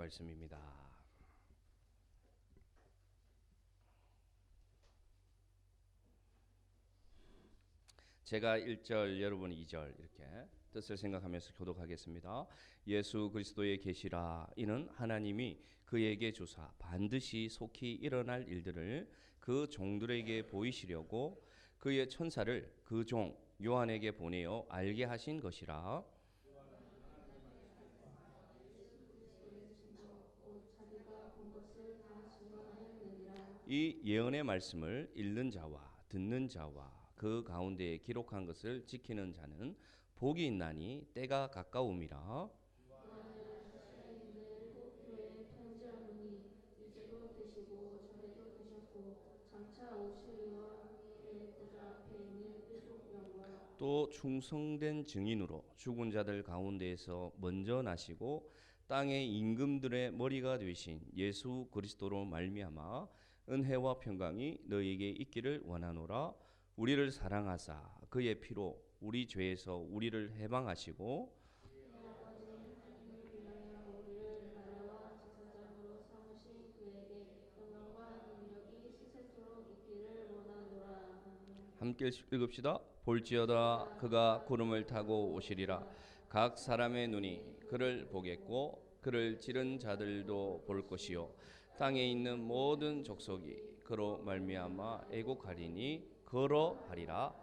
말씀입니다. 제가 1절, 여러분 2절 이렇게 뜻을 생각하면서 교독하겠습니다. 예수 그리스도의 계시라. 이는 하나님이 그에게 주사 반드시 속히 일어날 일들을 그 종들에게 보이시려고 그의 천사를 그 종 요한에게 보내어 알게 하신 것이라. 이 예언의 말씀을 읽는 자와 듣는 자와 그 가운데에 기록한 것을 지키는 자는 복이 있나니 때가 가까움이라. 또 충성된 증인으로 죽은 자들 가운데에서 먼저 나시고 땅의 임금들의 머리가 되신 예수 그리스도로 말미암아 은혜와 평강이 너희에게 있기를 원하노라. 우리를 사랑하사 그의 피로 우리 죄에서 우리를 해방하시고 함께 읽읍시다. 볼지어다 그가 구름을 타고 오시리라. 각 사람의 눈이 그를 보겠고 그를 찌른 자들도 볼 것이요 땅에 있는 모든 족속이 그로 말미암아 애곡하리니 그러하리라.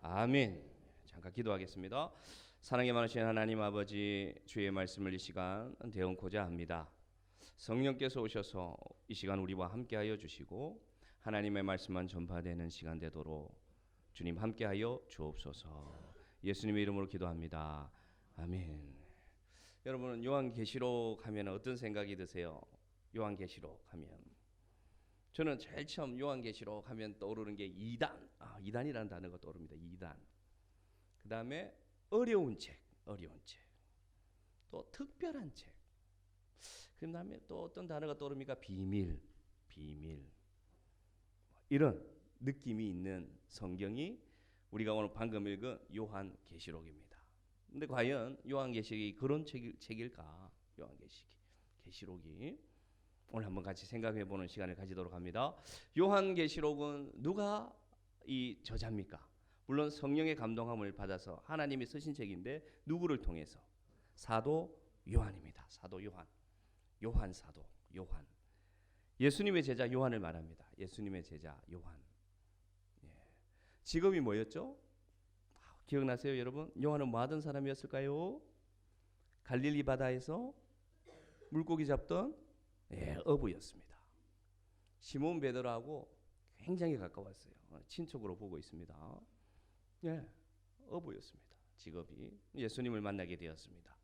아멘. 잠깐 기도하겠습니다. 사랑이 많으신 하나님 아버지, 주의 말씀을 이 시간 대언코자 합니다. 성령께서 오셔서 이 시간 우리와 함께하여 주시고 하나님의 말씀만 전파되는 시간 되도록 주님 함께하여 주옵소서. 예수님의 이름으로 기도합니다. 아멘. 여러분은 요한계시록 하면 어떤 생각이 드세요? 요한계시록 하면 저는 제일 처음 요한계시록 하면 떠오르는 게 이단. 이단이라는 단어가 떠오릅니다. 이단. 그 다음에 어려운 책, 어려운 책. 또 특별한 책. 그 다음에 또 어떤 단어가 떠오릅니까? 비밀, 비밀. 이런 느낌이 있는 성경이 우리가 오늘 방금 읽은 요한계시록입니다. 근데 과연 요한계시록이 그런 책일까? 요한계시록이 오늘 한번 같이 생각해 보는 시간을 가지도록 합니다. 요한계시록은 누가 이 저자입니까? 물론 성령의 감동함을 받아서 하나님이 쓰신 책인데 누구를 통해서? 사도 요한입니다. 사도 요한. 요한 사도 요한. 예수님의 제자 요한을 말합니다. 예수님의 제자 요한. 직업이 뭐였죠? 기억나세요, 여러분? 요한은 뭐 하던 사람이었을까요? 갈릴리 바다에서 물고기 잡던 어부였습니다. 시몬 베드로하고 굉장히 가까웠어요. 친척으로 보고 있습니다. 어부였습니다. 직업이. 예수님을 만나게 되었습니다.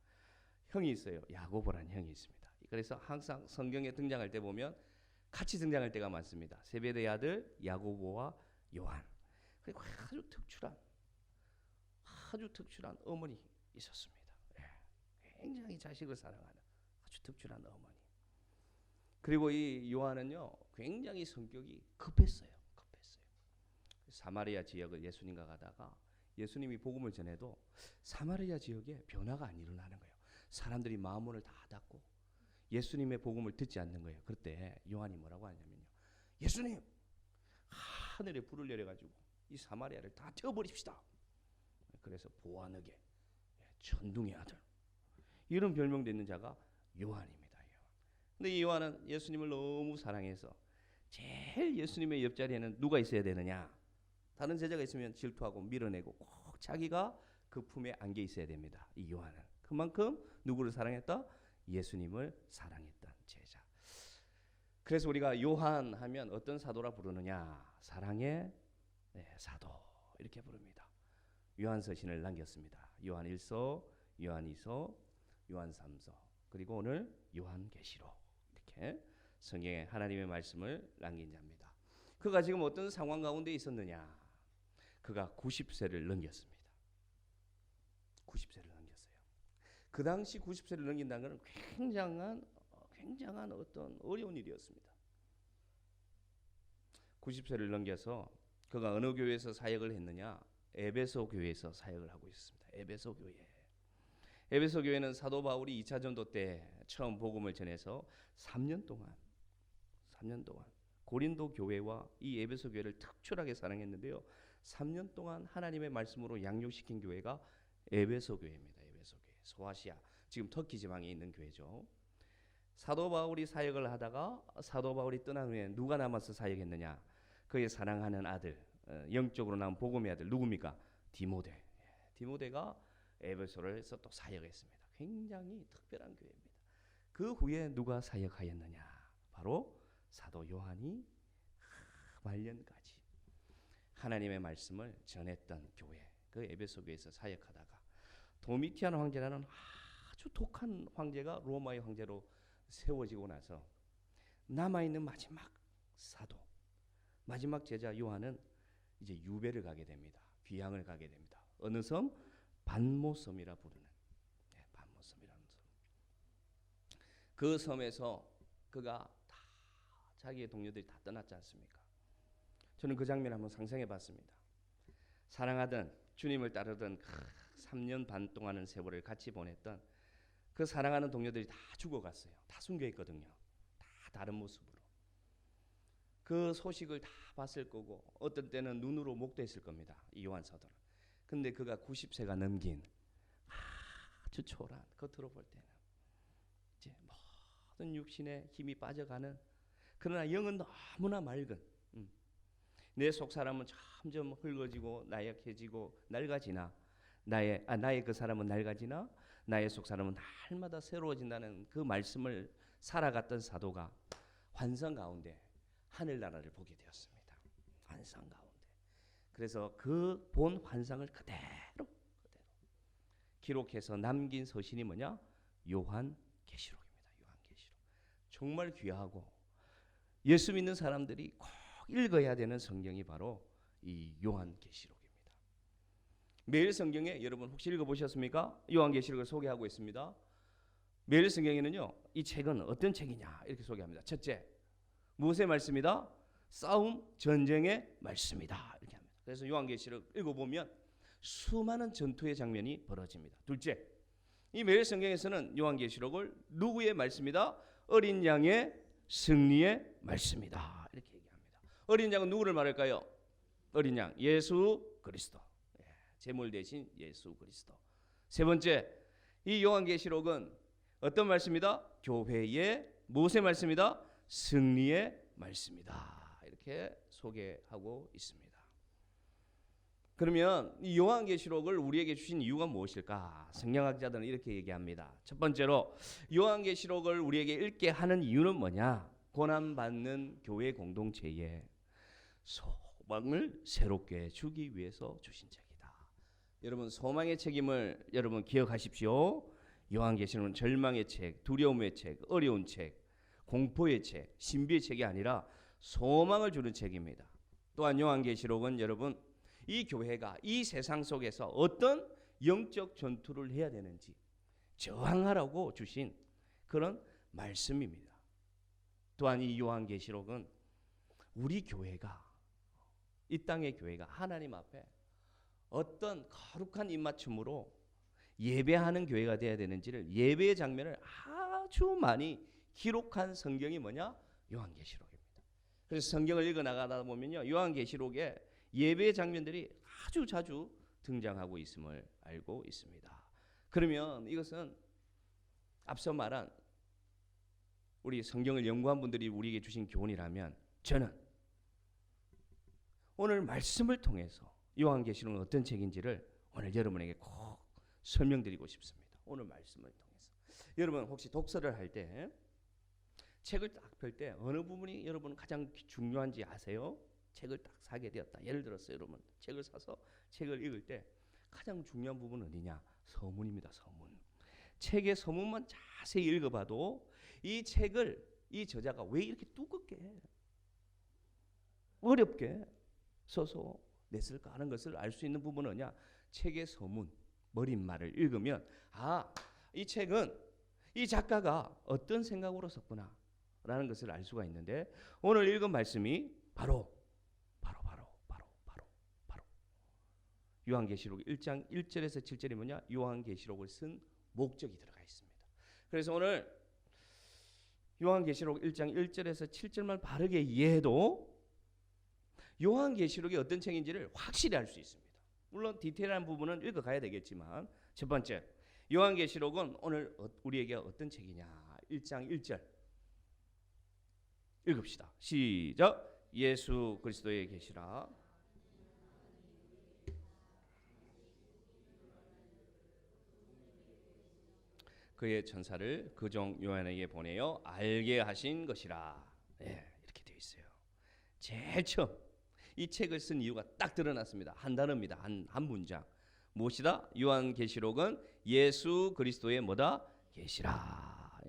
형이 있어요. 야고보라는 형이 있습니다. 그래서 항상 성경에 등장할 때 보면 같이 등장할 때가 많습니다. 세베대의 아들 야고보와 요한. 그리고 아주 특출한 어머니 있었습니다. 굉장히 자식을 사랑하는 아주 특출한 어머니. 그리고 이 요한은요, 굉장히 성격이 급했어요. 사마리아 지역을 예수님과 가다가 예수님이 복음을 전해도 사마리아 지역에 변화가 안 일어나는 거예요. 사람들이 마음문을 다 닫고 예수님의 복음을 듣지 않는 거예요. 그때 요한이 뭐라고 하냐면요, 예수님, 하늘에 불을 내려가지고 이 사마리아를 다 태워버립시다. 그래서 보아느게, 천둥의 아들, 이런 별명 듣는 자가 요한입니다. 근데 이 요한은 예수님을 너무 사랑해서 제일 예수님의 옆자리에는 누가 있어야 되느냐? 다른 제자가 있으면 질투하고 밀어내고 꼭 자기가 그 품에 안겨 있어야 됩니다. 이 요한은 그만큼 누구를 사랑했다? 예수님을 사랑했던 제자. 그래서 우리가 요한 하면 어떤 사도라 부르느냐? 사랑의 사도 이렇게 부릅니다. 요한서신을 남겼습니다. 요한 1서, 요한 2서, 요한 3서, 그리고 오늘 요한계시록, 이렇게 성경에 하나님의 말씀을 남긴 자입니다. 그가 지금 어떤 상황 가운데 있었느냐? 그가 90세를 넘겼습니다. 90세를 넘겼어요. 그 당시 90세를 넘긴다는 것은 굉장한 어떤 어려운 일이었습니다. 90세를 넘겨서 그가 어느 교회에서 사역을 했느냐? 에베소 교회에서 사역을 하고 있습니다. 에베소 교회. 에베소 교회는 사도 바울이 2차 전도 때 처음 복음을 전해서 3년 동안 고린도 교회와 이 에베소 교회를 특출하게 사랑했는데요. 3년 동안 하나님의 말씀으로 양육시킨 교회가 에베소 교회입니다. 에베소 교회. 소아시아, 지금 터키 지방에 있는 교회죠. 사도 바울이 사역을 하다가 사도 바울이 떠난 후에 누가 남아서 사역했느냐? 그의 사랑하는 아들, 영적으로 낳은 복음의 아들 누굽니까? 디모데. 디모데가 에베소에서 또 사역했습니다. 굉장히 특별한 교회입니다. 그 후에 누가 사역하였느냐? 바로 사도 요한이 말년까지 하나님의 말씀을 전했던 교회, 그 에베소 교회에서 사역하다가 도미티안 황제라는 아주 독한 황제가 로마의 황제로 세워지고 나서 남아있는 마지막 사도, 마지막 제자 요한은 이제 유배를 가게 됩니다. 귀향을 가게 됩니다. 어느 섬? 반모섬이라 부르는, 반모섬이라는 섬. 그 섬에서 그가 다 자기의 동료들이 다 떠났지 않습니까? 저는 그 장면을 한번 상상해 봤습니다. 사랑하던 주님을 따르던 3년 반 동안의 세월을 같이 보냈던 그 사랑하는 동료들이 다 죽어갔어요. 다 숨겨 있거든요. 다 다른 모습으로. 그 소식을 다 봤을 거고 어떤 때는 눈으로 목도했을 겁니다. 이 요한 사도는. 근데 그가 90세가 넘긴 아주 초라한, 겉으로 볼 때는 이제 모든 육신의 힘이 빠져가는, 그러나 영은 너무나 맑은, 내 속 사람은 점점 흙어지고 나약해지고 낡아지나 나의 그 사람은 낡아지나 나의 속 사람은 날마다 새로워진다는 그 말씀을 살아갔던 사도가 환상 가운데 하늘나라를 보게 되었습니다. 환상 가운데. 그래서 그 본 환상을 그대로 기록해서 남긴 서신이 뭐냐? 요한계시록입니다. 요한계시록. 정말 귀하고 예수 믿는 사람들이 꼭 읽어야 되는 성경이 바로 이 요한계시록입니다. 매일 성경에 여러분 혹시 읽어보셨습니까? 요한계시록을 소개하고 있습니다. 매일 성경에는요, 이 책은 어떤 책이냐 이렇게 소개합니다. 첫째, 무엇의 말씀이다? 싸움, 전쟁의 말씀이다 이렇게 합니다. 그래서 요한계시록 읽어보면 수많은 전투의 장면이 벌어집니다. 둘째, 이 매일 성경에서는 요한계시록을 누구의 말씀이다? 어린 양의 승리의 말씀이다 이렇게 얘기합니다. 어린 양은 누구를 말할까요? 어린 양, 예수 그리스도. 제물 대신 예수 그리스도. 세 번째, 이 요한계시록은 어떤 말씀이다? 교회의 무엇의 말씀이다? 승리의 말씀이다. 이렇게 소개하고 있습니다. 그러면 이 요한계시록을 우리에게 주신 이유가 무엇일까? 성경학자들은 이렇게 얘기합니다. 첫 번째로 요한계시록을 우리에게 읽게 하는 이유는 뭐냐? 고난받는 교회 공동체에 소망을 새롭게 주기 위해서 주신 책이다. 여러분, 소망의 책임을 여러분 기억하십시오. 요한계시록은 절망의 책, 두려움의 책, 어려운 책, 공포의 책, 신비의 책이 아니라 소망을 주는 책입니다. 또한 요한계시록은 여러분 이 교회가 이 세상 속에서 어떤 영적 전투를 해야 되는지 저항하라고 주신 그런 말씀입니다. 또한 이 요한계시록은 우리 교회가, 이 땅의 교회가 하나님 앞에 어떤 거룩한 입맞춤으로 예배하는 교회가 되어야 되는지를, 예배의 장면을 아주 많이 기록한 성경이 뭐냐? 요한계시록입니다. 그래서 성경을 읽어 나가다 보면요, 요한계시록에 예배의 장면들이 아주 자주 등장하고 있음을 알고 있습니다. 그러면 이것은 앞서 말한 우리 성경을 연구한 분들이 우리에게 주신 교훈이라면, 저는 오늘 말씀을 통해서 요한계시록은 어떤 책인지를 오늘 여러분에게 꼭 설명드리고 싶습니다. 오늘 말씀을 통해서. 여러분 혹시 독서를 할 때 책을 딱 펼 때 어느 부분이 여러분 가장 중요한지 아세요? 책을 딱 사게 되었다. 예를 들어서 여러분 책을 사서 책을 읽을 때 가장 중요한 부분은 어디냐? 서문입니다. 서문. 책의 서문만 자세히 읽어봐도 이 책을 이 저자가 왜 이렇게 두껍게 어렵게 써서 냈을까 하는 것을 알 수 있는 부분은 뭐냐? 책의 서문, 머릿말을 읽으면 이 책은 이 작가가 어떤 생각으로 썼구나 라는 것을 알 수가 있는데, 오늘 읽은 말씀이 바로 요한계시록 1장 1절에서 7절이 뭐냐? 요한계시록을 쓴 목적이 들어가 있습니다. 그래서 오늘 요한계시록 1장 1절에서 7절만 바르게 이해해도 요한계시록이 어떤 책인지를 확실히 알 수 있습니다. 물론 디테일한 부분은 읽어가야 되겠지만, 첫 번째, 요한계시록은 오늘 우리에게 어떤 책이냐. 1장 1절 읽읍시다. 시작. 예수 그리스도의 계시라. 그의 천사를 그 종 요한에게 보내어 알게 하신 것이라. 이렇게 되어 있어요. 제일 처음 이 책을 쓴 이유가 딱 드러났습니다. 한 단어입니다. 한 문장. 무엇이다? 요한계시록은 예수 그리스도의 뭐다? 계시라.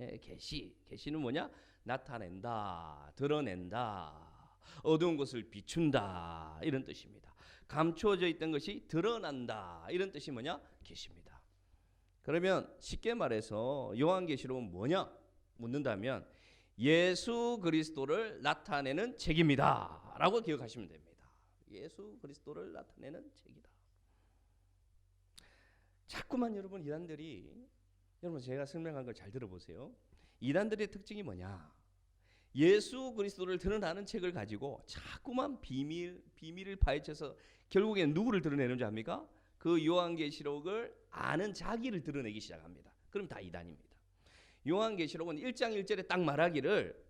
계시는 뭐냐? 나타낸다, 드러낸다, 어두운 것을 비춘다, 이런 뜻입니다. 감추어져 있던 것이 드러난다, 이런 뜻이 뭐냐? 계시입니다. 그러면 쉽게 말해서 요한계시록은 뭐냐? 묻는다면 예수 그리스도를 나타내는 책입니다 라고 기억하시면 됩니다. 예수 그리스도를 나타내는 책이다. 자꾸만 여러분 이단들이, 여러분 제가 설명한 걸 잘 들어보세요. 이단들의 특징이 뭐냐? 예수 그리스도를 드러나는 책을 가지고 자꾸만 비밀을 파헤쳐서 결국엔 누구를 드러내는 줄 압니까? 그 요한계시록을 아는 자기를 드러내기 시작합니다. 그럼 다 이단입니다. 요한계시록은 1장 1절에 딱 말하기를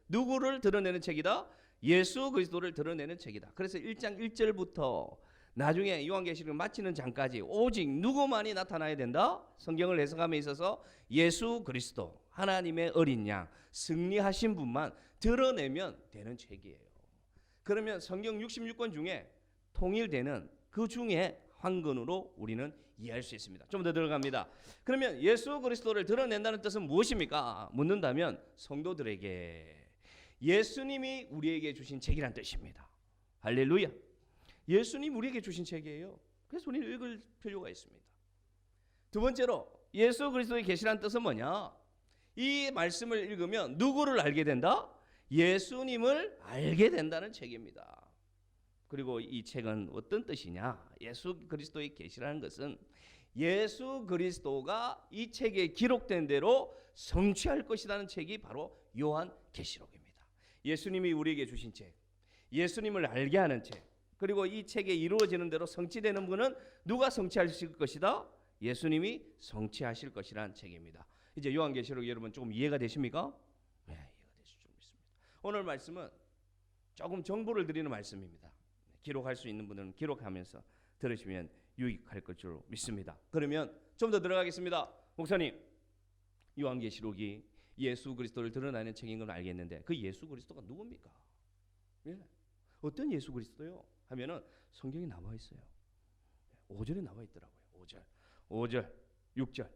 누구를 드러내는 책이다? 예수 그리스도를 드러내는 책이다. 그래서 1장 1절부터 나중에 요한계시록을 마치는 장까지 오직 누구만이 나타나야 된다? 성경을 해석함에 있어서 예수 그리스도, 하나님의 어린 양, 승리하신 분만 드러내면 되는 책이에요. 그러면 성경 66권 중에 통일되는 그 중에 한 권으로 우리는 이해할 수 있습니다. 좀 더 들어갑니다. 그러면 예수 그리스도를 드러낸다는 뜻은 무엇입니까? 묻는다면 성도들에게 예수님이 우리에게 주신 책이란 뜻입니다. 할렐루야. 예수님 우리에게 주신 책이에요. 그래서 우리는 읽을 필요가 있습니다. 두 번째로 예수 그리스도의 계시란 뜻은 뭐냐? 이 말씀을 읽으면 누구를 알게 된다? 예수님을 알게 된다는 책입니다. 그리고 이 책은 어떤 뜻이냐? 예수 그리스도의 계시라는 것은 예수 그리스도가 이 책에 기록된 대로 성취할 것이라는 책이 바로 요한계시록입니다. 예수님이 우리에게 주신 책, 예수님을 알게 하는 책, 그리고 이 책에 이루어지는 대로 성취되는 분은 누가 성취하실 것이다? 예수님이 성취하실 것이라는 책입니다. 이제 요한계시록 여러분 조금 이해가 되십니까? 네, 이해가 되실 줄 믿습니다. 오늘 말씀은 조금 정보를 드리는 말씀입니다. 기록할 수 있는 분들은 기록하면서 들으시면 유익할 것으로 믿습니다. 그러면 좀 더 들어가겠습니다. 목사님, 요한계시록이 예수 그리스도를 드러내는 책인 건 알겠는데 그 예수 그리스도가 누굽니까? 어떤 예수 그리스도요? 하면은 성경에 나와 있어요. 5절에 나와 있더라고요. 5절, 6절.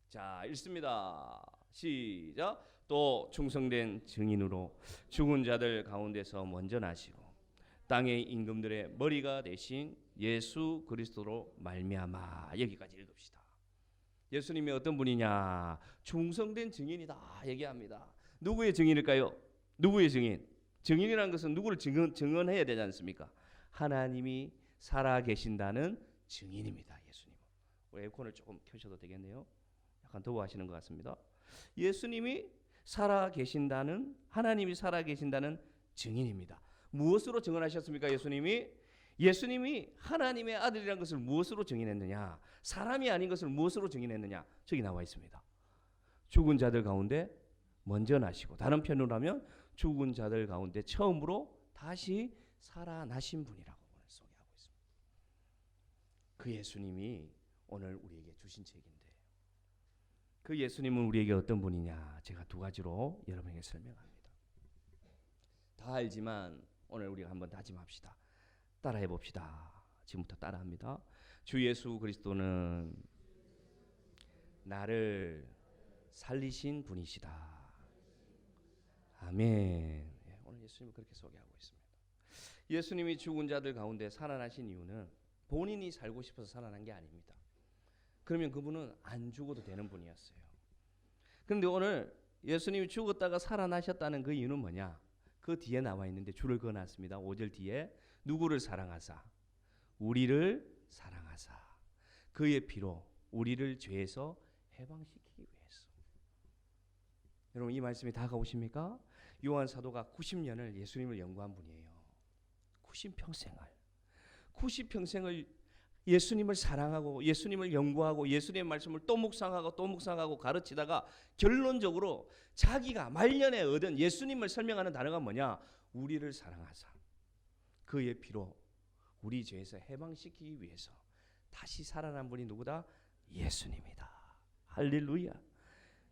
자, 읽습니다. 시작. 또 충성된 증인으로 죽은 자들 가운데서 먼저 나시고 땅의 임금들의 머리가 되신 예수 그리스도로 말미암아. 여기까지 읽읍시다. 예수님이 어떤 분이냐? 충성된 증인이다 얘기합니다. 누구의 증인일까요? 누구의 증인? 증인이라는 것은 누구를 증언해야 되지 않습니까? 하나님이 살아계신다는 증인입니다. 예수님은. 우리 에어컨을 조금 켜셔도 되겠네요. 약간 더워하시는 것 같습니다. 예수님이 살아계신다는, 하나님이 살아계신다는 증인입니다. 무엇으로 증언하셨습니까? 예수님이 하나님의 아들이라는 것을 무엇으로 증인했느냐? 사람이 아닌 것을 무엇으로 증인했느냐? 저기 나와 있습니다. 죽은 자들 가운데 먼저 나시고, 다른 편으로 하면 죽은 자들 가운데 처음으로 다시 살아나신 분이라고 오늘 소개하고 있습니다. 그 예수님이 오늘 우리에게 주신 책인데, 그 예수님은 우리에게 어떤 분이냐? 제가 두 가지로 여러분에게 설명합니다. 다 알지만 오늘 우리가 한번 다짐합시다. 따라해 봅시다. 지금부터 따라합니다. 주 예수 그리스도는 나를 살리신 분이시다. 아멘. 오늘 예수님을 그렇게 소개하고 있습니다. 예수님이 죽은 자들 가운데 살아나신 이유는 본인이 살고 싶어서 살아난 게 아닙니다. 그러면 그분은 안 죽어도 되는 분이었어요. 그런데 오늘 예수님이 죽었다가 살아나셨다는 그 이유는 뭐냐? 그 뒤에 나와 있는데 줄을 그어놨습니다. 5절 뒤에 누구를 사랑하사? 우리를 사랑하사 그의 피로 우리를 죄에서 해방시키기 위해서. 여러분 이 말씀이 다가오십니까? 요한 사도가 90년을 예수님을 연구한 분이에요. 90평생을 예수님을 사랑하고 예수님을 연구하고 예수님의 말씀을 또 묵상하고 가르치다가 결론적으로 자기가 말년에 얻은 예수님을 설명하는 단어가 뭐냐? 우리를 사랑하사 그의 피로 우리 죄에서 해방시키기 위해서 다시 살아난 분이 누구다? 예수님이다. 할렐루야.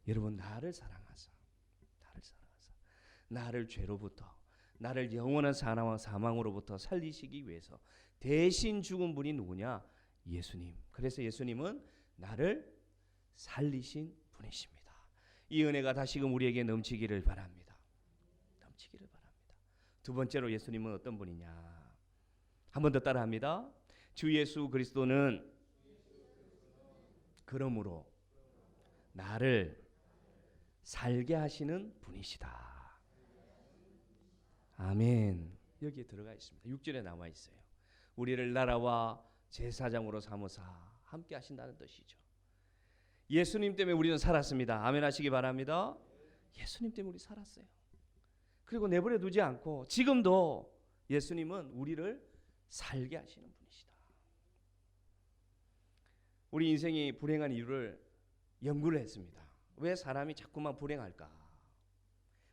여러분 나를 사랑하사 나를 죄로부터 나를 영원한 사망으로부터 살리시기 위해서 대신 죽은 분이 누구냐? 예수님. 그래서 예수님은 나를 살리신 분이십니다. 이 은혜가 다시금 우리에게 넘치기를 바랍니다. 두 번째로 예수님은 어떤 분이냐? 한 번 더 따라합니다. 주 예수 그리스도는 그러므로 나를 살게 하시는 분이시다. 아멘. 여기에 들어가 있습니다. 6절에 나와 있어요. 우리를 나라와 제사장으로 삼으사 함께 하신다는 뜻이죠. 예수님 때문에 우리는 살았습니다. 아멘 하시기 바랍니다. 예수님 때문에 우리 살았어요. 그리고 내버려 두지 않고 지금도 예수님은 우리를 살게 하시는 분이시다. 우리 인생이 불행한 이유를 연구를 했습니다. 왜 사람이 자꾸만 불행할까?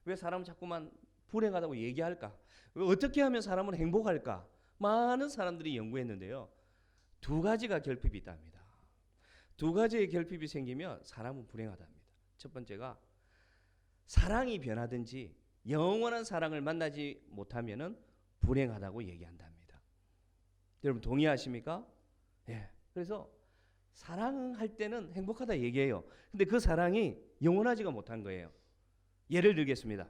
왜 사람은 자꾸만 불행하다고 얘기할까? 어떻게 하면 사람은 행복할까? 많은 사람들이 연구했는데요. 두 가지가 결핍이 있답니다. 두 가지의 결핍이 생기면 사람은 불행하답니다. 첫 번째가 사랑이 변하든지 영원한 사랑을 만나지 못하면은 불행하다고 얘기한답니다. 여러분 동의하십니까? 예. 그래서 사랑할 때는 행복하다 얘기해요. 근데 그 사랑이 영원하지가 못한 거예요. 예를 들겠습니다.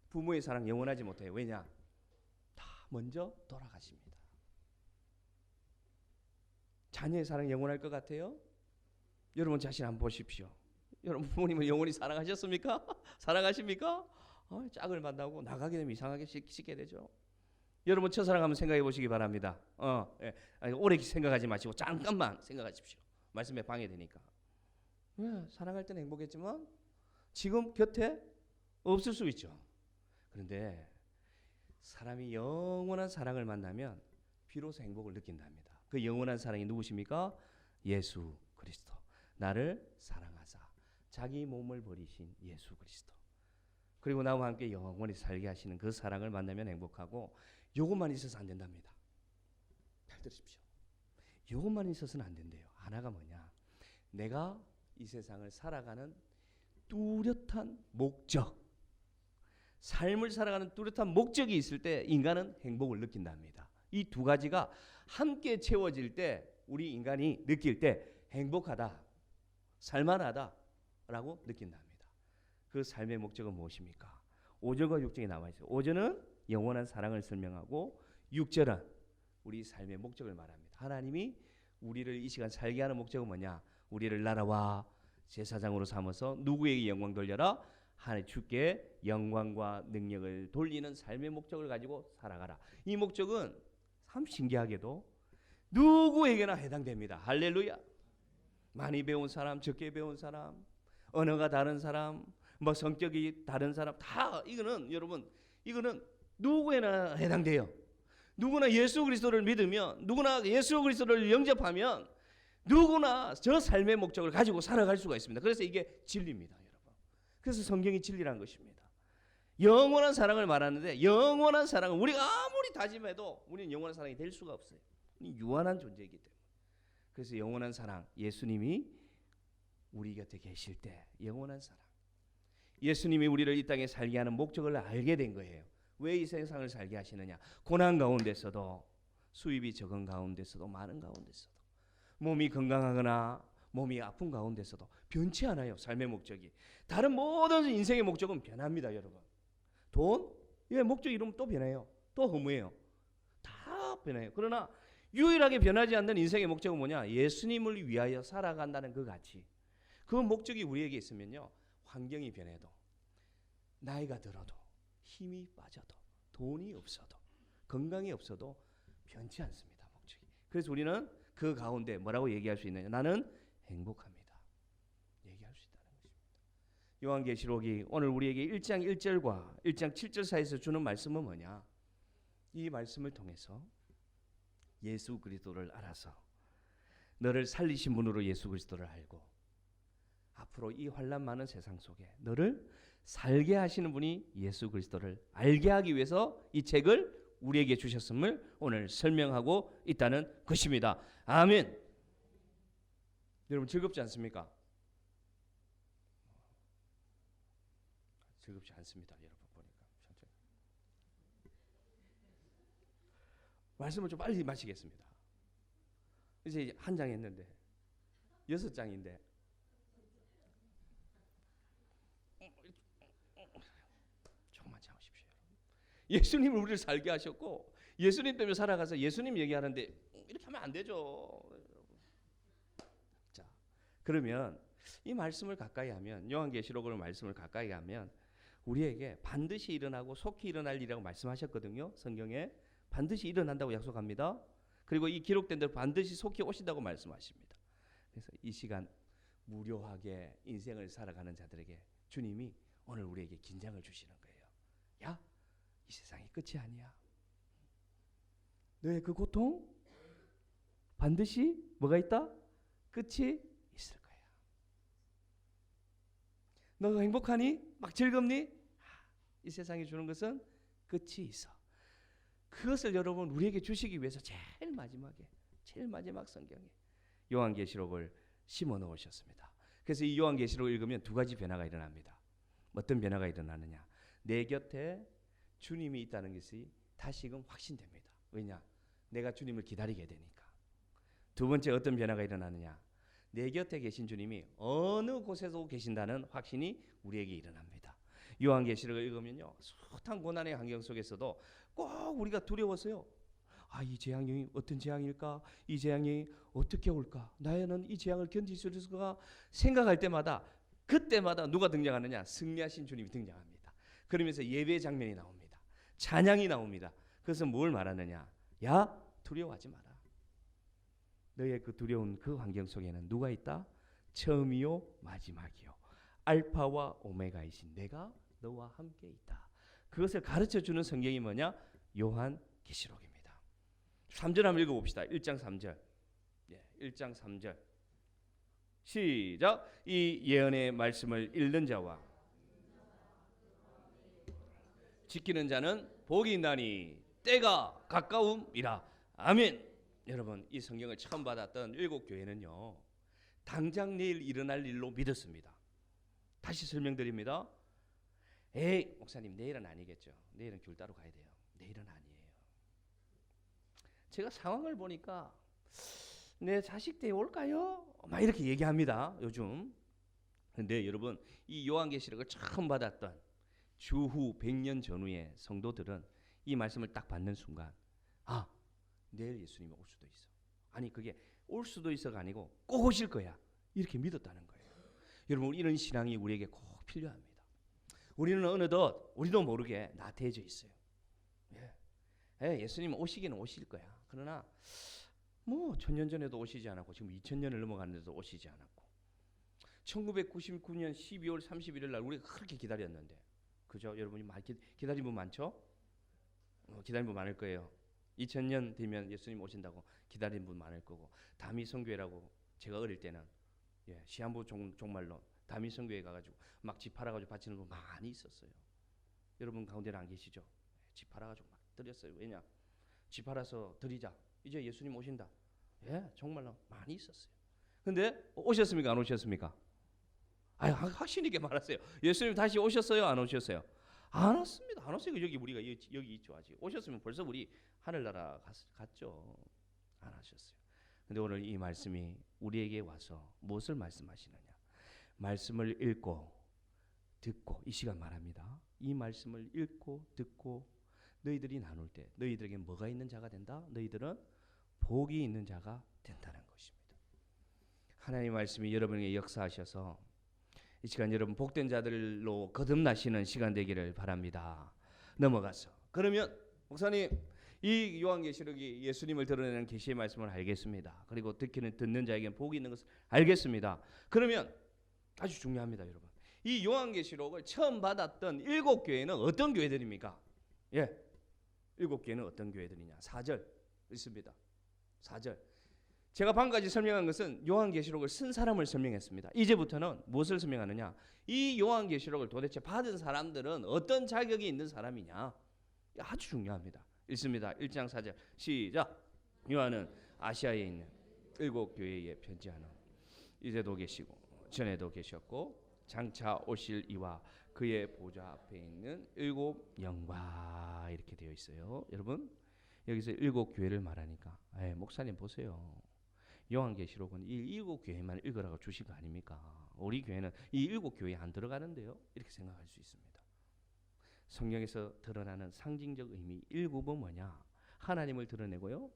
부모의 사랑 영원하지 못해요. 왜냐? 다 먼저 돌아가십니다. 자녀의 사랑 영원할 것 같아요? 여러분 자신 한번 보십시오. 여러분 부모님을 영원히 사랑하셨습니까? 사랑하십니까? 짝을 만나고 나가게 되면 이상하게 씻게 되죠. 여러분 첫사랑 한번 생각해 보시기 바랍니다. 오래 생각하지 마시고 잠깐만 생각하십시오. 말씀에 방해되니까. 사랑할 때는 행복했지만 지금 곁에 없을 수 있죠. 그런데 사람이 영원한 사랑을 만나면 비로소 행복을 느낀답니다. 그 영원한 사랑이 누구십니까? 예수 그리스도. 나를 사랑하사 자기 몸을 버리신 예수 그리스도. 그리고 나와 함께 영원히 살게 하시는 그 사랑을 만나면 행복하고, 요것만 있어서 안 된답니다. 잘 들으십시오. 요것만 있어서는 안 된대요. 하나가 뭐냐? 내가 이 세상을 살아가는 뚜렷한 목적, 삶을 살아가는 뚜렷한 목적이 있을 때 인간은 행복을 느낀답니다. 이 두 가지가 함께 채워질 때 우리 인간이 느낄 때 행복하다, 살만하다라고 느낀답니다. 그 삶의 목적은 무엇입니까? 5절과 6절에 나와 있어요. 5절은 영원한 사랑을 설명하고 6절은 우리 삶의 목적을 말합니다. 하나님이 우리를 이 시간 살게 하는 목적은 뭐냐? 우리를 나라와 제사장으로 삼아서 누구에게 영광 돌려라? 하나님 주께 영광과 능력을 돌리는 삶의 목적을 가지고 살아가라. 이 목적은 참 신기하게도 누구에게나 해당됩니다. 할렐루야. 많이 배운 사람, 적게 배운 사람, 언어가 다른 사람, 뭐 성격이 다른 사람, 다 이거는 여러분, 이거는 누구에나 해당돼요. 누구나 예수 그리스도를 믿으면, 누구나 예수 그리스도를 영접하면 누구나 저 삶의 목적을 가지고 살아갈 수가 있습니다. 그래서 이게 진리입니다, 여러분. 그래서 성경이 진리라는 것입니다. 영원한 사랑을 말하는데, 영원한 사랑은 우리가 아무리 다짐해도 우리는 영원한 사랑이 될 수가 없어요. 우리는 유한한 존재이기 때문에. 그래서 영원한 사랑, 예수님이 우리 곁에 계실 때 영원한 사랑, 예수님이 우리를 이 땅에 살게 하는 목적을 알게 된 거예요. 왜 이 세상을 살게 하시느냐? 고난 가운데서도, 수입이 적은 가운데서도, 많은 가운데서도, 몸이 건강하거나 몸이 아픈 가운데서도 변치 않아요. 삶의 목적이. 다른 모든 인생의 목적은 변합니다, 여러분. 돈? 예, 목적 이루면 또 변해요. 또 허무해요. 다 변해요. 그러나 유일하게 변하지 않는 인생의 목적은 뭐냐? 예수님을 위하여 살아간다는 그 가치. 그 목적이 우리에게 있으면요, 환경이 변해도, 나이가 들어도, 힘이 빠져도, 돈이 없어도, 건강이 없어도 변치 않습니다, 목적이. 그래서 우리는 그 가운데 뭐라고 얘기할 수 있느냐? 나는 행복합니다. 얘기할 요한계시록이 오늘 우리에게 1장 1절과 1장 7절 사이에서 주는 말씀은 뭐냐? 이 말씀을 통해서 예수 그리스도를 알아서 너를 살리신 분으로 예수 그리스도를 알고 앞으로 이 환난 많은 세상 속에 너를 살게 하시는 분이 예수 그리스도를 알게 하기 위해서 이 책을 우리에게 주셨음을 오늘 설명하고 있다는 것입니다. 아멘. 여러분 즐겁지 않습니까? 즐겁지 않습니다. 여러분 보니까 천천히. 말씀을 좀 빨리 마치겠습니다. 이제 한 장 했는데 6장인데 조금만 참으십시오. 예수님을 우리를 살게 하셨고 예수님 때문에 살아가서 예수님 얘기하는데 이렇게 하면 안 되죠. 자, 그러면 이 말씀을 가까이 하면 요한계시록의 말씀을 가까이 하면 우리에게 반드시 일어나고 속히 일어날 일이라고 말씀하셨거든요. 성경에 반드시 일어난다고 약속합니다. 그리고 이 기록된 대로 반드시 속히 오신다고 말씀하십니다. 그래서 이 시간 무료하게 인생을 살아가는 자들에게 주님이 오늘 우리에게 긴장을 주시는 거예요. 야, 이 세상이 끝이 아니야. 너의 그 고통 반드시 뭐가 있다? 끝이 있을 거야. 너가 행복하니? 막 즐겁니? 이 세상이 주는 것은 끝이 있어. 그것을 여러분 우리에게 주시기 위해서 제일 마지막 성경에 요한계시록을 심어 놓으셨습니다. 그래서 이 요한계시록을 읽으면 두 가지 변화가 일어납니다. 어떤 변화가 일어나느냐? 내 곁에 주님이 있다는 것이 다시금 확신됩니다. 왜냐? 내가 주님을 기다리게 되니까. 두 번째 어떤 변화가 일어나느냐? 내 곁에 계신 주님이 어느 곳에도 계신다는 확신이 우리에게 일어납니다. 요한계시록을 읽으면요, 숱한 고난의 환경 속에서도 꼭 우리가 두려워서요. 이 재앙이 어떤 재앙일까? 이 재앙이 어떻게 올까? 나는 이 재앙을 견딜 수 있을까? 생각할 때마다 그때마다 누가 등장하느냐? 승리하신 주님이 등장합니다. 그러면서 예배 장면이 나옵니다. 찬양이 나옵니다. 그래서 뭘 말하느냐? 야, 두려워하지 마라. 너의 그 두려운 그 환경 속에는 누가 있다? 처음이요 마지막이요 알파와 오메가이신 내가 너와 함께 있다. 그것을 가르쳐주는 성경이 뭐냐? 요한계시록입니다. 3절 한번 읽어봅시다. 1장 3절. 1장 3절 시작. 이 예언의 말씀을 읽는 자와 지키는 자는 복이 있나니 때가 가까움이라. 아멘. 여러분 이 성경을 처음 받았던 일곱 교회는요 당장 내일 일어날 일로 믿었습니다. 다시 설명드립니다. 에이 목사님 내일은 아니겠죠. 내일은 귤 따러 가야 돼요. 내일은 아니에요. 제가 상황을 보니까 내 자식 때 올까요? 막 이렇게 얘기합니다 요즘. 근데 여러분 이 요한계시록을 처음 받았던 주후 100년 전후의 성도들은 이 말씀을 딱 받는 순간 내일 예수님이 올 수도 있어. 아니 그게 올 수도 있어가 아니고 꼭 오실 거야. 이렇게 믿었다는 거예요. 여러분 이런 신앙이 우리에게 꼭 필요합니다. 우리는 어느덧 우리도 모르게 나태해져 있어요. 예수님 오시기는 오실 거야. 그러나 뭐 1000년 전에도 오시지 않았고 지금 2000년을 넘어갔는데도 오시지 않았고 1999년 12월 31일 날 우리가 그렇게 기다렸는데 그죠? 여러분이 기다린 분 많죠? 기다린 분 많을 거예요. 2000년 되면 예수님 오신다고 기다린 분 많을 거고 다미성교회라고 제가 어릴 때는 시한부 종말론 다미성교회 가가지고 막 집 팔아가지고 바치는 분 많이 있었어요. 여러분 가운데는 안 계시죠? 집 팔아가지고 막 드렸어요. 왜냐? 집 팔아서 드리자. 이제 예수님 오신다. 정말로 많이 있었어요. 근데 오셨습니까? 안 오셨습니까? 확신 있게 말하세요. 예수님 다시 오셨어요? 안 오셨어요? 안 왔습니다. 안 왔어요. 여기 우리가 여기 있죠 아직. 오셨으면 벌써 우리 하늘나라 갔죠. 안 하셨어요. 근데 오늘 이 말씀이 우리에게 와서 무엇을 말씀하시느냐? 말씀을 읽고 듣고 이 시간 말합니다. 이 말씀을 읽고 듣고 너희들이 나눌 때 너희들에게 뭐가 있는 자가 된다? 너희들은 복이 있는 자가 된다는 것입니다. 하나님의 말씀이 여러분에게 역사하셔서 이 시간 여러분 복된 자들로 거듭나시는 시간 되기를 바랍니다. 넘어가서 그러면 목사님 이 요한계시록이 예수님을 드러내는 계시의 말씀을 알겠습니다. 그리고 듣는 자에게는 복이 있는 것을 알겠습니다. 그러면 아주 중요합니다, 여러분. 이 요한계시록을 처음 받았던 7교회는 어떤 교회들입니까? 예, 7교회는 어떤 교회들이냐? 4절 있습니다. 4절. 제가 방금까지 설명한 것은 요한계시록을 쓴 사람을 설명했습니다. 이제부터는 무엇을 설명하느냐? 이 요한계시록을 도대체 받은 사람들은 어떤 자격이 있는 사람이냐? 아주 중요합니다. 읽습니다. 1장 4절 시작. 요한은 아시아에 있는 7교회에 편지하는 이제도 계시고 전에도 계셨고 장차 오실 이와 그의 보좌 앞에 있는 7 영과 이렇게 되어 있어요. 여러분 여기서 7교회를 말하니까 목사님 보세요. 요한계시록은 이 7교회만 읽으라고 주신 거 아닙니까? 우리 교회는 이 7교회에 안 들어가는데요. 이렇게 생각할 수 있습니다. 성경에서 드러나는 상징적 의미 7은 뭐냐? 하나님을 드러내고요.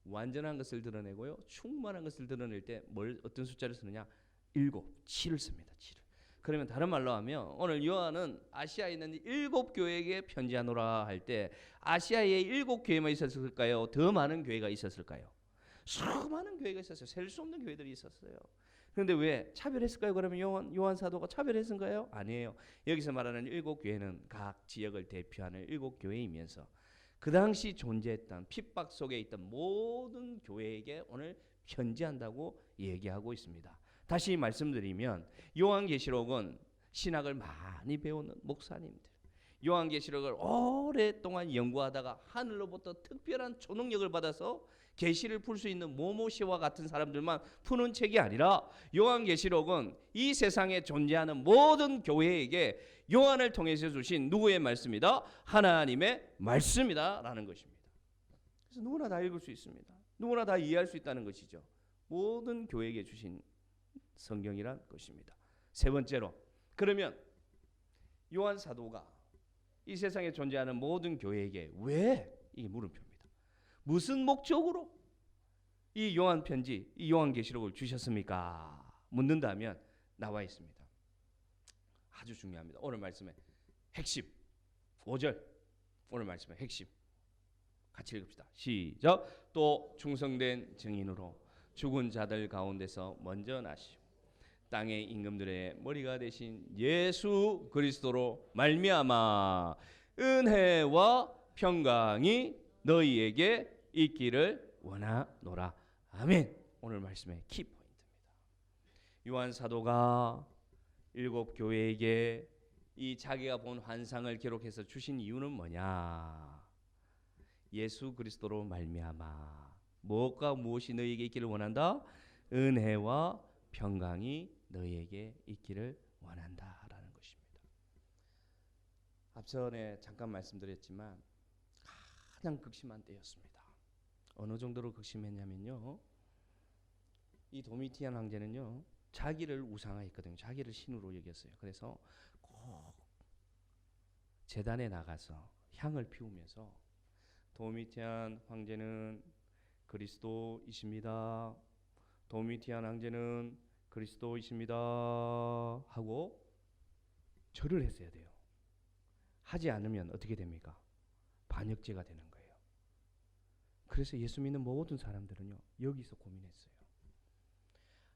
완전한 것을 드러내고요. 충만한 것을 드러낼 때 어떤 숫자를 쓰느냐? 7, 7을 씁니다. 7을. 그러면 다른 말로 하면 오늘 요한은 아시아에 있는 7교회에게 편지하노라 할 때 아시아에 7교회만 있었을까요? 더 많은 교회가 있었을까요? 수많은 교회가 있었어요. 셀 수 없는 교회들이 있었어요. 그런데 왜 차별했을까요? 그러면 요한 사도가 차별했은가요? 아니에요. 여기서 말하는 7교회는 각 지역을 대표하는 7교회이면서 그 당시 존재했던 핍박 속에 있던 모든 교회에게 오늘 편지한다고 얘기하고 있습니다. 다시 말씀드리면 요한계시록은 신학을 많이 배우는 목사님들, 요한계시록을 오랫동안 연구하다가 하늘로부터 특별한 초능력을 받아서 계시를 풀 수 있는 모모시와 같은 사람들만 푸는 책이 아니라 요한계시록은 이 세상에 존재하는 모든 교회에게 요한을 통해서 주신 누구의 말씀이다? 하나님의 말씀이다 라는 것입니다. 그래서 누구나 다 읽을 수 있습니다. 누구나 다 이해할 수 있다는 것이죠. 모든 교회에게 주신 성경이란 것입니다. 세 번째로, 그러면 요한 사도가 이 세상에 존재하는 모든 교회에게 왜, 이게 물음표입니다. 무슨 목적으로 이 요한 편지, 이 요한 계시록을 주셨습니까? 묻는다면 나와 있습니다. 아주 중요합니다. 오늘 말씀의 핵심 5절, 오늘 말씀의 핵심 같이 읽읍시다. 시작. 또 충성된 증인으로 죽은 자들 가운데서 먼저 나시오 땅의 임금들의 머리가 되신 예수 그리스도로 말미암아 은혜와 평강이 너희에게 있기를 원하노라. 아멘. 오늘 말씀의 키포인트입니다. 요한 사도가 7교회에게 이 자기가 본 환상을 기록해서 주신 이유는 뭐냐? 예수 그리스도로 말미암아 무엇과 무엇이 너희에게 있기를 원한다? 은혜와 평강이 너희에게 있기를 원한다라는 것입니다. 앞전에 잠깐 말씀드렸지만 가장 극심한 때였습니다. 어느 정도로 극심했냐면요, 이 도미티안 황제는요 자기를 우상화했거든요. 자기를 신으로 여겼어요. 그래서 꼭 제단에 나가서 향을 피우면서 도미티안 황제는 그리스도이십니다. 도미티안 황제는 그리스도이십니다 하고 절을 했어야 돼요. 하지 않으면 어떻게 됩니까? 반역죄가 되는 거예요. 그래서 예수 믿는 모든 사람들은요 여기서 고민했어요.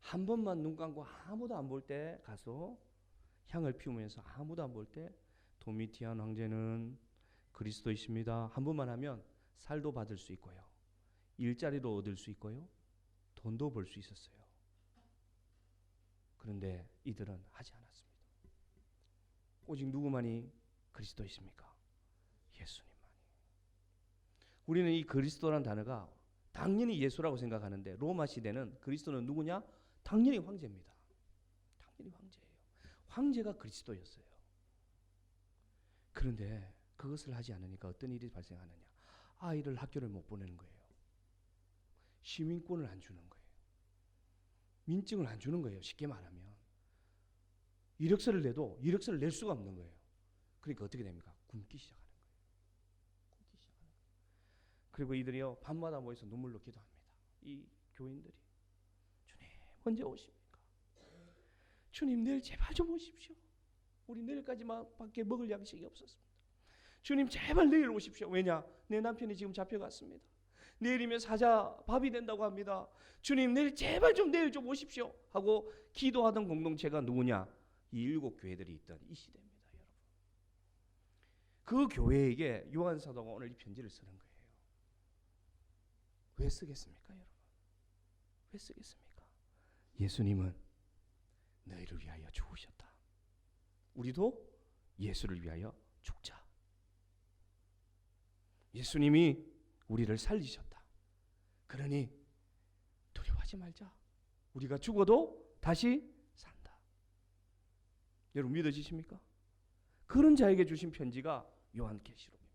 한 번만 눈 감고 아무도 안 볼 때 가서 향을 피우면서 아무도 안 볼 때 도미티안 황제는 그리스도이십니다 한 번만 하면 살도 받을 수 있고요, 일자리도 얻을 수 있고요, 돈도 벌 수 있었어요. 그런데 이들은 하지 않았습니다. 오직 누구만이 그리스도이십니까? 예수님만이. 우리는 이 그리스도란 단어가 당연히 예수라고 생각하는데 로마 시대는 그리스도는 누구냐? 당연히 황제입니다. 당연히 황제예요. 황제가 그리스도였어요. 그런데 그것을 하지 않으니까 어떤 일이 발생하느냐? 아이를 학교를 못 보내는 거예요. 시민권을 안 주는 거예요. 민증을 안 주는 거예요. 쉽게 말하면 이력서를 내도 이력서를 낼 수가 없는 거예요. 그러니까 어떻게 됩니까? 굶기 시작하는 거예요. 굶기 시작하는 거예요. 그리고 이들이요 밤마다 모여서 눈물로 기도합니다. 이 교인들이 주님 언제 오십니까? 주님 내일 제발 좀 오십시오. 우리 내일까지밖에 먹을 양식이 없었습니다. 주님 제발 내일 오십시오. 왜냐? 내 남편이 지금 잡혀갔습니다. 내일이면 사자 밥이 된다고 합니다. 주님 내일 제발 좀 내일 좀 오십시오 하고 기도하던 공동체가 누구냐? 이 7교회들이 있던 이 시대입니다, 여러분. 그 교회에게 요한 사도가 오늘 이 편지를 쓰는 거예요. 왜 쓰겠습니까, 여러분? 왜 쓰겠습니까? 예수님은 너희를 위하여 죽으셨다. 우리도 예수를 위하여 죽자. 예수님이 우리를 살리셨다. 그러니 두려워하지 말자. 우리가 죽어도 다시 산다. 여러분 믿어지십니까? 그런 자에게 주신 편지가 요한계시록입니다.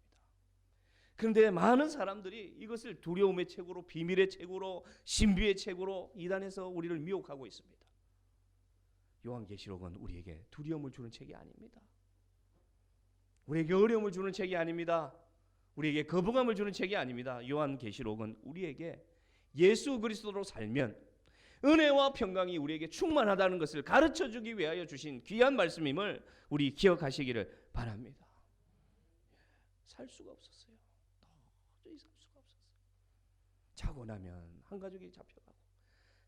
그런데 많은 사람들이 이것을 두려움의 책으로, 비밀의 책으로, 신비의 책으로 이단에서 우리를 미혹하고 있습니다. 요한계시록은 우리에게 두려움을 주는 책이 아닙니다. 우리에게 어려움을 주는 책이 아닙니다. 우리에게 거부감을 주는 책이 아닙니다. 요한계시록은 우리에게 예수 그리스도로 살면 은혜와 평강이 우리에게 충만하다는 것을 가르쳐주기 위하여 주신 귀한 말씀임을 우리 기억하시기를 바랍니다. 살 수가 없었어요. 도저히 살 수가 없었어요. 자고 나면 한 가족이 잡혀가고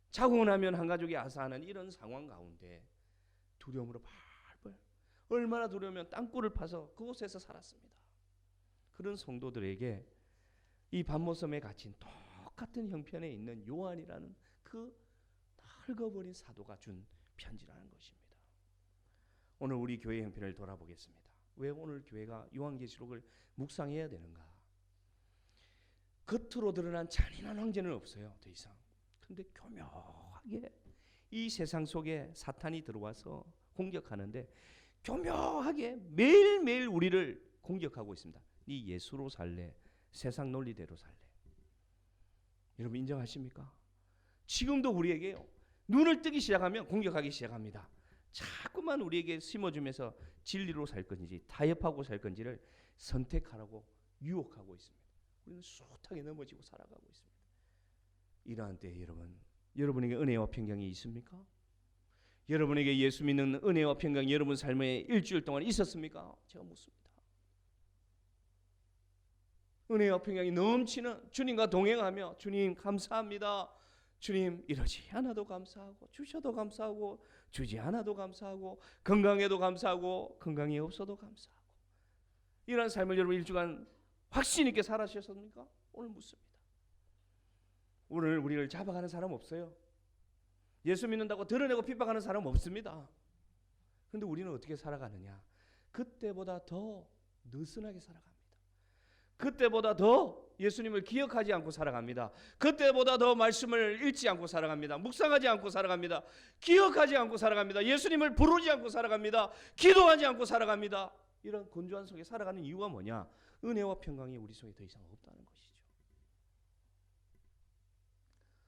자고 나면 한 가족이 아사하는 이런 상황 가운데 두려움으로 발벌, 얼마나 두려우면 땅굴을 파서 그곳에서 살았습니다. 그런 성도들에게 이 반모섬에 갇힌 똑같은 형편에 있는 요한이라는 그 늙어버린 사도가 준 편지라는 것입니다. 오늘 우리 교회 형편을 돌아보겠습니다. 왜 오늘 교회가 요한계시록을 묵상해야 되는가? 겉으로 드러난 잔인한 황제는 없어요, 더 이상. 근데 교묘하게 이 세상 속에 사탄이 들어와서 공격하는데 교묘하게 매일매일 우리를 공격하고 있습니다. 네 예수로 살래? 세상 논리대로 살래? 여러분 인정하십니까? 지금도 우리에게요, 눈을 뜨기 시작하면 공격하기 시작합니다. 자꾸만 우리에게 심어주면서 진리로 살 건지 타협하고 살 건지를 선택하라고 유혹하고 있습니다. 우리는 숱하게 넘어지고 살아가고 있습니다. 이러한 때에 여러분에게 은혜와 평강이 있습니까? 여러분에게 예수 믿는 은혜와 평강이 여러분 삶에 일주일 동안 있었습니까? 제가 묻습니다. 은혜와 평강이 넘치는 주님과 동행하며 주님 감사합니다. 주님 이러지 않아도 감사하고 주셔도 감사하고 주지 않아도 감사하고 건강에도 감사하고 건강이 없어도 감사하고 이런 삶을 여러분 일주간 확신 있게 살아셨습니까? 오늘 묻습니다. 오늘 우리를 잡아가는 사람 없어요. 예수 믿는다고 드러내고 핍박하는 사람 없습니다. 그런데 우리는 어떻게 살아가느냐? 그때보다 더 느슨하게 살아갑니다. 그때보다 더 예수님을 기억하지 않고 살아갑니다. 그때보다 더 말씀을 읽지 않고 살아갑니다. 묵상하지 않고 살아갑니다. 기억하지 않고 살아갑니다. 예수님을 부르지 않고 살아갑니다. 기도하지 않고 살아갑니다. 이런 건조한 속에 살아가는 이유가 뭐냐? 은혜와 평강이 우리 속에 더 이상 없다는 것이죠.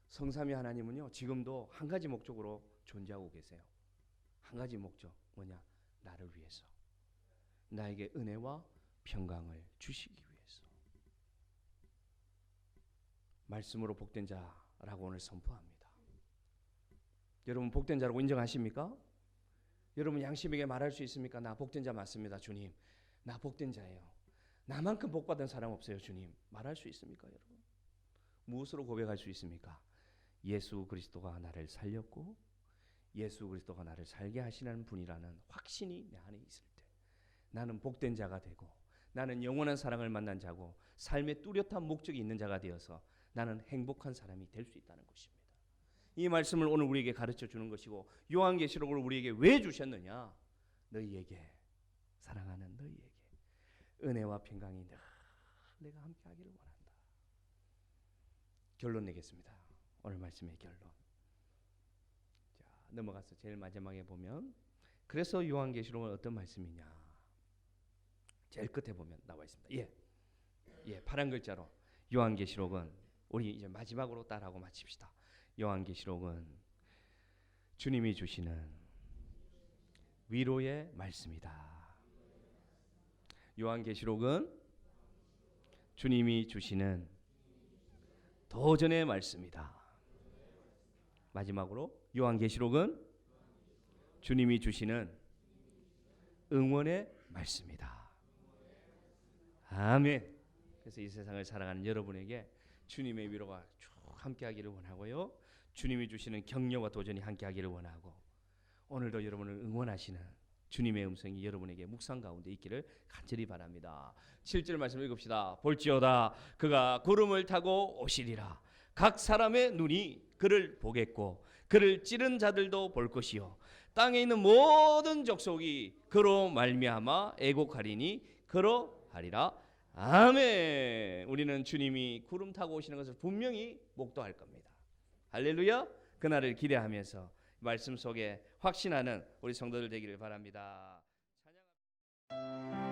성삼위 하나님은요, 지금도 한 가지 목적으로 존재하고 계세요. 한 가지 목적, 뭐냐? 나를 위해서, 나에게 은혜와 평강을 주시기 위해서. 말씀으로 복된 자라고 오늘 선포합니다. 여러분 복된 자라고 인정하십니까? 여러분 양심에게 말할 수 있습니까? 나 복된 자 맞습니다, 주님. 나 복된 자예요. 나만큼 복받은 사람 없어요, 주님. 말할 수 있습니까, 여러분? 무엇으로 고백할 수 있습니까? 예수 그리스도가 나를 살렸고 예수 그리스도가 나를 살게 하시는 분이라는 확신이 내 안에 있을 때 나는 복된 자가 되고 나는 영원한 사랑을 만난 자고 삶의 뚜렷한 목적이 있는 자가 되어서 나는 행복한 사람이 될 수 있다는 것입니다. 이 말씀을 오늘 우리에게 가르쳐 주는 것이고 요한계시록을 우리에게 왜 주셨느냐? 너희에게, 사랑하는 너희에게 은혜와 평강이 늘 내가 함께 하기를 원한다. 결론 내겠습니다. 오늘 말씀의 결론. 자, 넘어가서 제일 마지막에 보면 그래서 요한계시록은 어떤 말씀이냐? 제일 끝에 보면 나와 있습니다. 파란 글자로 요한계시록은 우리 이제 마지막으로 따라하고 마칩시다. 요한계시록은 주님이 주시는 위로의 말씀이다. 요한계시록은 주님이 주시는 도전의 말씀이다. 마지막으로 요한계시록은 주님이 주시는 응원의 말씀이다. 아멘. 그래서 이 세상을 살아가는 여러분에게 주님의 위로가 쭉 함께하기를 원하고요. 주님이 주시는 격려와 도전이 함께하기를 원하고 오늘도 여러분을 응원하시는 주님의 음성이 여러분에게 묵상 가운데 있기를 간절히 바랍니다. 7절 말씀 읽읍시다. 볼지어다 그가 구름을 타고 오시리라. 각 사람의 눈이 그를 보겠고 그를 찌른 자들도 볼 것이요 땅에 있는 모든 족속이 그로 말미암아 애곡하리니 그러하리라. 아멘. 우리는 주님이 구름 타고 오시는 것을 분명히 목도할 겁니다. 할렐루야. 그날을 기대하면서 말씀 속에 확신하는 우리 성도들 되기를 바랍니다. 찬양